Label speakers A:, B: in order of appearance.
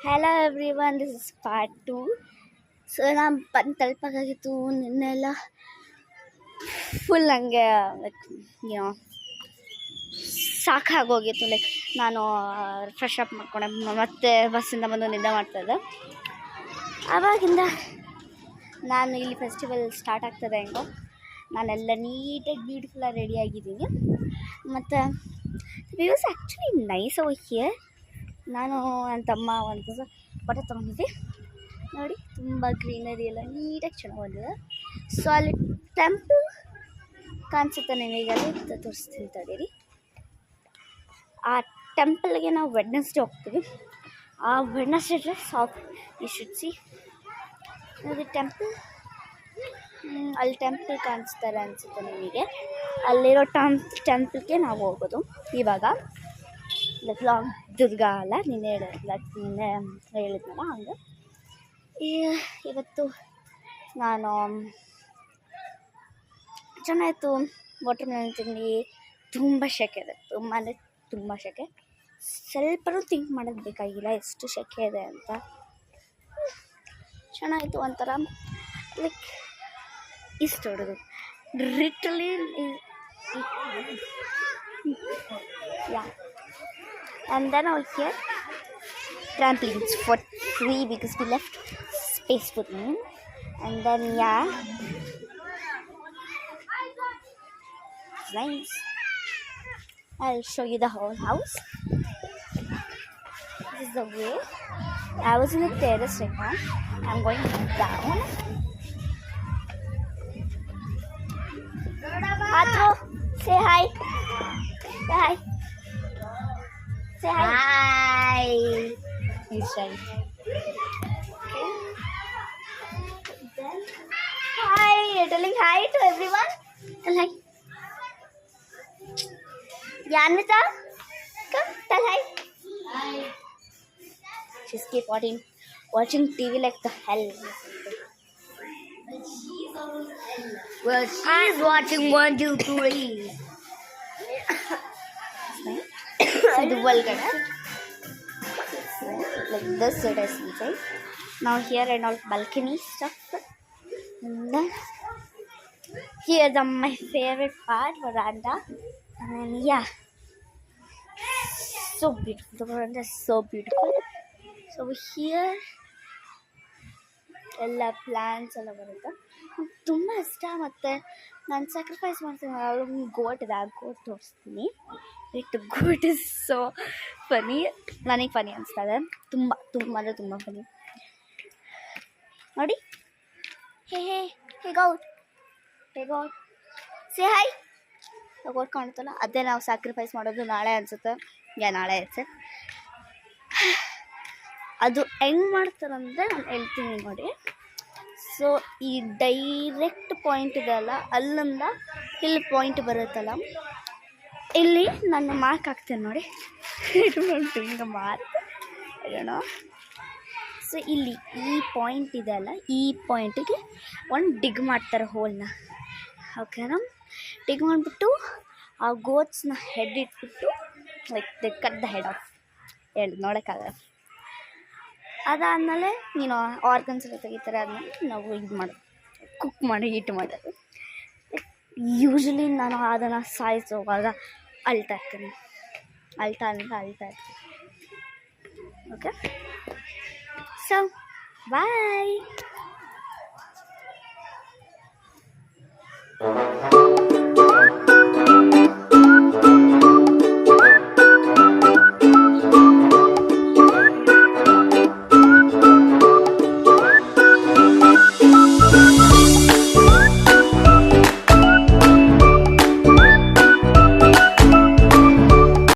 A: Hello every one, this is part 2. So ನಾನು ಬಂದು ತಲುಪಾಗಿತ್ತು ನಿನ್ನೆಲ್ಲ full ಹಂಗೆ ಲೈಕ್ ಏನೋ ಸಾಕಾಗೋಗಿತ್ತು. ಲೈಕ್ ನಾನು ಫ್ರೆಶ್ ಅಪ್ ಮಾಡ್ಕೊಂಡೆ ಮತ್ತೆ ಬಸ್ಸಿಂದ ಬಂದು ನಿದ್ದೆ ಮಾಡ್ತಾಯಿದ್ದೆ. ಆವಾಗಿಂದ ನಾನು ಇಲ್ಲಿ ಫೆಸ್ಟಿವಲ್ ಸ್ಟಾರ್ಟ್ ಆಗ್ತದೆ ಹೆಂಗೋ ನಾನೆಲ್ಲ ನೀಟಾಗಿ ಬ್ಯೂಟಿಫುಲ್ಲಾಗಿ ರೆಡಿಯಾಗಿದ್ದೀನಿ. ಮತ್ತು views actually nice over here. ನಾನು ನನ್ನ ತಮ್ಮ ಒಂದು ಫೋಟೋ ತೊಗೊಂಡಿದ್ದೆ ನೋಡಿ, ತುಂಬ ಗ್ರೀನರಿ ಎಲ್ಲ ನೀಟಾಗಿ ಚೆನ್ನಾಗಿ ಬಂದಿದೆ. ಸೊ ಅಲ್ಲಿ ಟೆಂಪಲ್ ಕಾಣಿಸುತ್ತೆ ನಿಮಗೆಲ್ಲ ತೋರಿಸ್ತೀನಿ ತಡೀರಿ. ಆ ಟೆಂಪಲ್ಗೆ ನಾವು ವೆಡ್ನೆಸ್ಡೇ ಹೋಗ್ತೀವಿ. ಆ Wednesday soft you should see ನೋಡಿ ಟೆಂಪಲ್. ಅಲ್ಲಿ ಟೆಂಪಲ್ ಕಾಣಿಸ್ತಾರೆ ಅನಿಸುತ್ತೆ ನಿಮಗೆ. ಅಲ್ಲಿರೋ ಟೆಂಪಲ್ಗೆ ನಾವು ಹೋಗೋದು ಇವಾಗ. ಲಾಂಗ್ ದುರ್ಗಾ ಅಲ್ಲ, ನಿನ್ನೆ ಹೇಳಿದ್ನಲ್ಲ ಹಂಗೆ. ಇವತ್ತು ನಾನು ಚೆನ್ನಾಯಿತು. ವಾಟರ್ ಮೆಲನ್ ತಿಂದು ತುಂಬ ಸೆಕೆ ಇದೆ, ತುಂಬ ಸೆಕೆ. ಸ್ವಲ್ಪನೂ ಥಿಂಕ್ ಮಾಡೋದು ಬೇಕಾಗಿಲ್ಲ ಎಷ್ಟು ಸೆಕೆ ಇದೆ ಅಂತ. ಚೆನ್ನಾಯಿತು ಒಂಥರ ಲೈಕ್ ಇಷ್ಟು ಹೊಡೆದು literally yeah. And then over here, trampolines for free because we left space for them. And then yeah, nice. I'll show you the whole house. This is the way. I was in the terrace right now. I'm going down. Atro, say hi. Say hi. Say hi.
B: Hi.
A: He's shy. Okay. Then, hi. You're telling hi to everyone. Tell hi. Yanvita, come. Tell hi.
B: Hi.
A: She's keep watching TV like the hell.
B: Well, she's watching 1, 2, 3.
A: The vulgar. Like this it is inside. Now here and all balcony stuff. And then here the my favorite part, veranda. And yeah, so beautiful. The veranda is so beautiful. So here ಎಲ್ಲ plans ಎಲ್ಲ ಬರುತ್ತೆ. ತುಂಬ ಇಷ್ಟ. ಮತ್ತು ನಾನು sacrifice ಮಾಡ್ತೀನಿ. ಅಲ್ಲೊಂದು ಗೋಟ್ ಇದೆ, ಆ ಗೋಟ್ ತೋರಿಸ್ತೀನಿ. ಗೋಟ್ ಇಸ್ ಸೋ ಫನಿ. ನನಗೆ ಫನಿ ಅನಿಸ್ತದೆ. ತುಂಬ ಅಂದರೆ ತುಂಬ ಫನಿ ನೋಡಿ. ಹೇ ಗೋಟ್, ಸೇ ಹಾಯ್. ಗೋಟ್ ಕಾಣುತ್ತಲ್ಲ, ಅದೇ ನಾವು ಸ್ಯಾಕ್ರಿಫೈಸ್ ಮಾಡೋದು ನಾಳೆ ಅನಿಸುತ್ತೆ. ನಾಳೆ ಅನ್ಸುತ್ತೆ. ಅದು ಹೆಂಗೆ ಮಾಡ್ತಾರಂದರೆ ನಾನು ಹೇಳ್ತೀನಿ ನೋಡಿ. ಸೊ ಈ ಡೈರೆಕ್ಟ್ ಪಾಯಿಂಟ್ ಇದೆಯಲ್ಲ, ಅಲ್ಲಿಂದ ಇಲ್ಲಿ ಪಾಯಿಂಟ್ ಬರುತ್ತಲ್ಲ, ಇಲ್ಲಿ ನಾನು ಮಾರ್ಕ್ ಹಾಕ್ತೇನೆ ನೋಡಿ. ಹಿಂಗೆ ಮಾರ್ಕ್ ಏನೋ. ಸೊ ಇಲ್ಲಿ ಈ ಪಾಯಿಂಟ್ ಇದೆಯಲ್ಲ, ಈ ಪಾಯಿಂಟಿಗೆ ಒಂದು ಡಿಗ್ ಮಾಡ್ತಾರೆ ಹೋಲ್ನ. ಓಕೆನಾ? ಡಿಗ್ ಮಾಡಿಬಿಟ್ಟು ಆ ಗೋಟ್ಸ್ನ ಹೆಡ್ ಇಟ್ಬಿಟ್ಟು like they cut the head off. ಹೇಳಿ ನೋಡೋಕ್ಕಾಗಲ್ಲ. ಅದಾದಮೇಲೆ ನೀನು ಆರ್ಗನ್ಸ್ ಎಲ್ಲ ತೆಗಿತಾರೆ. ಆದಮೇಲೆ ನಾವು ಇದು ಮಾಡೋದು, ಕುಕ್ ಮಾಡಿ ಈಟ್ ಮಾಡೋದು. ಯೂಶ್ವಲಿ ನಾನು ಅದನ್ನು ಸಾಯಿಸೋವಾಗ ಅಳ್ತಾ ಇರ್ತೀನಿ. ಓಕೆ, ಸೊ ಬಾಯ್.